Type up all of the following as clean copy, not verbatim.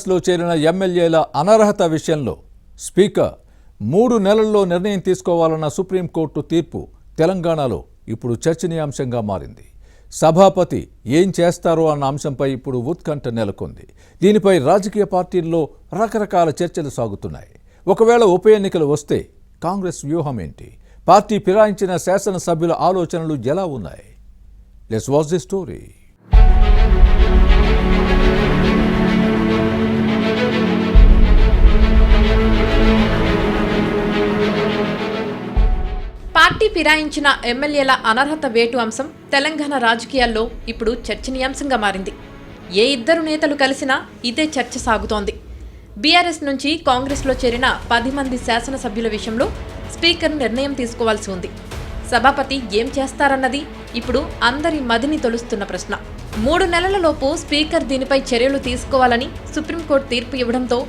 లో చేరిన ఎమ్మెల్యేల అనర్హత విషయంలో స్పీకర్ 3 నెలల్లో నిర్ణయం తీసుకోవాలన్న సుప్రీంకోర్టు తీర్పు తెలంగాణలో ఇప్పుడు చర్చనీయాంశంగా మారింది. సభాపతి ఏం చేస్తారో అన్న అంశంపై ఇప్పుడు ఉత్కంఠ నెలకొంది. దీనిపై రాజకీయ పార్టీల్లో రకరకాల చర్చలు సాగుతున్నాయి. ఒకవేళ ఉప ఎన్నికలు వస్తే కాంగ్రెస్ వ్యూహం ఏంటి? పార్టీ ఫిరాయించిన శాసనసభ్యుల ఆలోచనలు ఎలా ఉన్నాయి? Let's watch the story. Party ఫిరాయించిన ఎమ్మెల్యేల అనర్హత వేటు అంశం తెలంగాణ రాజకీయాల్లో ఇప్పుడు చర్చనీయాంశంగా మారింది. ఏ ఇద్దరు నేతలు కలిసినా ఇదే చర్చ సాగుతోంది. బీఆర్ఎస్ నుంచి కాంగ్రెస్లో చేరిన 10 మంది శాసనసభ్యుల విషయంలో స్పీకర్ నిర్ణయం తీసుకోవాల్సి ఉంది. సభాపతి ఏం చేస్తారన్నది ఇప్పుడు అందరి మదిని తొలుస్తున్న ప్రశ్న. 3 నెలలలోపు స్పీకర్ దీనిపై చర్యలు తీసుకోవాలని సుప్రీంకోర్టు తీర్పు ఇవ్వడంతో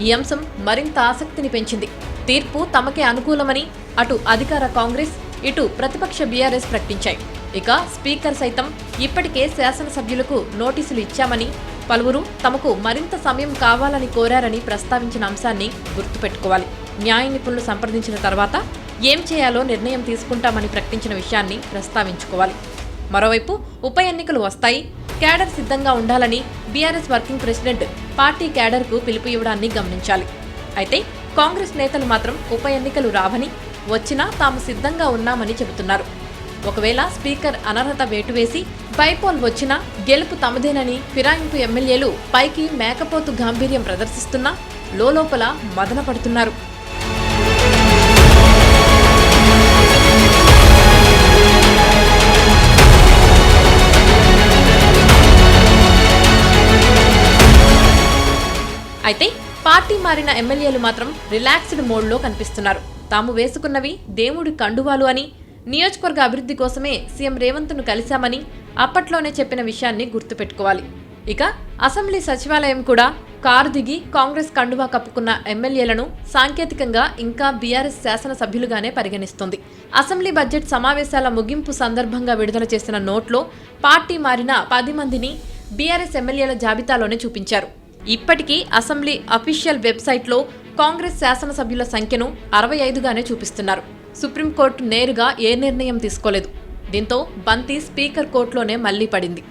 ఈ అంశం మరింత ఆసక్తిని పెంచింది. తీర్పు తమకే అనుకూలమని అటు అధికార కాంగ్రెస్, ఇటు ప్రతిపక్ష బీఆర్ఎస్ ప్రకటించాయి. ఇక స్పీకర్ సైతం ఇప్పటికే శాసనసభ్యులకు నోటీసులు ఇచ్చామని, పలువురు తమకు మరింత సమయం కావాలని కోరారని ప్రస్తావించిన అంశాన్ని గుర్తుపెట్టుకోవాలి. న్యాయ నిపుణులు సంప్రదించిన తర్వాత ఏం చేయాలో నిర్ణయం తీసుకుంటామని ప్రకటించిన విషయాన్ని ప్రస్తావించుకోవాలి. మరోవైపు ఉప ఎన్నికలు వస్తాయి, క్యాడర్ సిద్ధంగా ఉండాలని బీఆర్ఎస్ వర్కింగ్ ప్రెసిడెంట్ పార్టీ క్యాడర్కు పిలుపు ఇవ్వడాన్ని గమనించాలి. అయితే కాంగ్రెస్ నేతలు మాత్రం ఉప ఎన్నికలు రావని, వచ్చినా తాము సిద్ధంగా ఉన్నామని చెబుతున్నారు. ఒకవేళ స్పీకర్ అనర్హత వేటు వేసి బైపోల్ వచ్చినా గెలుపు తమదేనని ఫిరాయింపు ఎమ్మెల్యేలు పైకి మేకపోతు గాంభీర్యం ప్రదర్శిస్తున్నా లోలోపల మదన పడుతున్నారు. అయితే పార్టీ మారిన ఎమ్మెల్యేలు మాత్రం రిలాక్స్డ్ మోడ్లో కనిపిస్తున్నారు. తాము వేసుకున్నవి దేవుడి కండువాలు అని, నియోజకవర్గ అభివృద్ధి కోసమే సీఎం రేవంత్ను కలిశామని అప్పట్లోనే చెప్పిన విషయాన్ని గుర్తుపెట్టుకోవాలి. ఇక అసెంబ్లీ సచివాలయం కూడా కారు దిగి కాంగ్రెస్ కండువా కప్పుకున్న ఎమ్మెల్యేలను సాంకేతికంగా ఇంకా బీఆర్ఎస్ శాసనసభ్యులుగానే పరిగణిస్తోంది. అసెంబ్లీ బడ్జెట్ సమావేశాల ముగింపు సందర్భంగా విడుదల చేసిన నోట్లో పార్టీ మారిన 10 మందిని బీఆర్ఎస్ ఎమ్మెల్యేల జాబితాలోనే చూపించారు. ఇప్పటికీ అసెంబ్లీ అఫీషియల్ వెబ్సైట్లో కాంగ్రెస్ శాసనసభ్యుల సంఖ్యను 65గానే చూపిస్తున్నారు. సుప్రీంకోర్టు నేరుగా ఏ నిర్ణయం తీసుకోలేదు. దీంతో బంతి స్పీకర్ కోర్టులోనే మళ్లీ పడింది.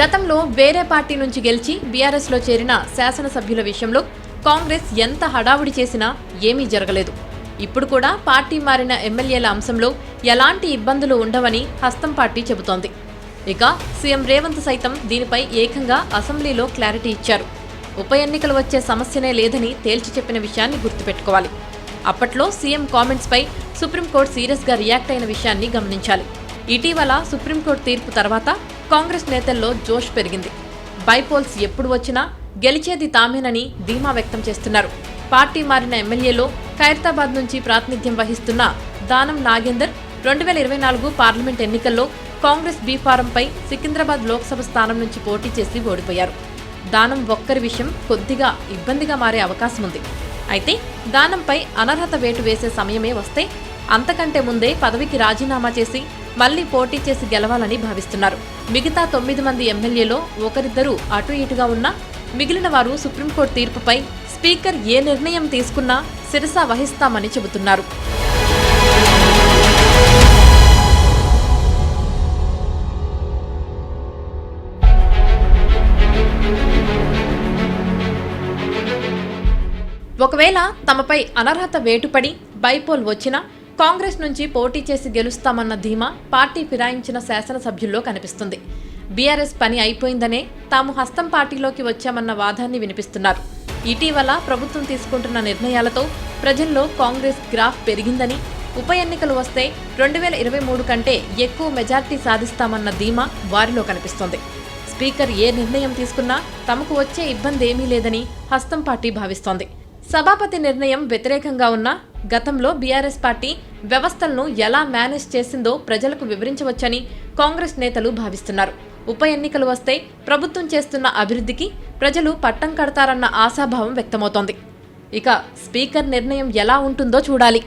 గతంలో వేరే పార్టీ నుంచి గెలిచి బీఆర్ఎస్లో చేరిన శాసనసభ్యుల విషయంలో కాంగ్రెస్ ఎంత హడావుడి చేసినా ఏమీ జరగలేదు. ఇప్పుడు కూడా పార్టీ మారిన ఎమ్మెల్యేల అంశంలో ఎలాంటి ఇబ్బందులు ఉండవని హస్తం పార్టీ చెబుతోంది. ఇక సీఎం రేవంత్ సైతం దీనిపై ఏకంగా అసెంబ్లీలో క్లారిటీ ఇచ్చారు. ఉప ఎన్నికలు వచ్చే సమస్యనే లేదని తేల్చి చెప్పిన విషయాన్ని గుర్తుపెట్టుకోవాలి. అప్పట్లో సీఎం కామెంట్స్పై సుప్రీంకోర్టు సీరియస్గా రియాక్ట్ అయిన విషయాన్ని గమనించాలి. ఇటీవల సుప్రీంకోర్టు తీర్పు తర్వాత కాంగ్రెస్ నేతల్లో జోష్ పెరిగింది. బైపోల్స్ ఎప్పుడు వచ్చినా గెలిచేది తామేనని ధీమా వ్యక్తం చేస్తున్నారు. పార్టీ మారిన ఎమ్మెల్యేలో ఖైరతాబాద్ నుంచి ప్రాతినిధ్యం వహిస్తున్న దానం నాగేందర్ 2024 పార్లమెంట్ ఎన్నికల్లో కాంగ్రెస్ బీఫారంపై సికింద్రాబాద్ లోక్సభ స్థానం నుంచి పోటీ చేసి ఓడిపోయారు. దానం ఒక్కరి విషయం కొద్దిగా ఇబ్బందిగా మారే అవకాశం ఉంది. అయితే దానంపై అనర్హత వేటు వేసే సమయమే వస్తే అంతకంటే ముందే పదవికి రాజీనామా చేసి మళ్లీ పోటీ చేసి గెలవాలని భావిస్తున్నారు. మిగతా 9 మంది ఎమ్మెల్యేలో ఒకరిద్దరు అటు ఇటుగా ఉన్నా మిగిలిన వారు సుప్రీంకోర్టు తీర్పుపై స్పీకర్ ఏ నిర్ణయం తీసుకున్నా శిరసా వహిస్తామని చెబుతున్నారు. ఒకవేళ తమపై అనర్హత వేటుపడి బైపోల్ వచ్చినా కాంగ్రెస్ నుంచి పోటీ చేసి గెలుస్తామన్న ధీమా పార్టీ ఫిరాయించిన శాసనసభ్యుల్లో కనిపిస్తుంది. బీఆర్ఎస్ పని అయిపోయిందనే తాము హస్తం పార్టీలోకి వచ్చామన్న వాదాన్ని వినిపిస్తున్నారు. ఇటీవల ప్రభుత్వం తీసుకుంటున్న నిర్ణయాలతో ప్రజల్లో కాంగ్రెస్ గ్రాఫ్ పెరిగిందని, ఉప ఎన్నికలు వస్తే 2023 కంటే ఎక్కువ మెజార్టీ సాధిస్తామన్న ధీమా వారిలో కనిపిస్తోంది. స్పీకర్ ఏ నిర్ణయం తీసుకున్నా తమకు వచ్చే ఇబ్బంది ఏమీ లేదని హస్తం పార్టీ భావిస్తోంది. సభాపతి నిర్ణయం వ్యతిరేకంగా ఉన్నా గతంలో బీఆర్ఎస్ పార్టీ వ్యవస్థలను ఎలా మేనేజ్ చేసిందో ప్రజలకు వివరించవచ్చని కాంగ్రెస్ నేతలు భావిస్తున్నారు. ఉప ఎన్నికలు వస్తే ప్రభుత్వం చేస్తున్న అభివృద్ధికి ప్రజలు పట్టం కడతారన్న ఆశాభావం వ్యక్తమవుతోంది. ఇక స్పీకర్ నిర్ణయం ఎలా ఉంటుందో చూడాలి.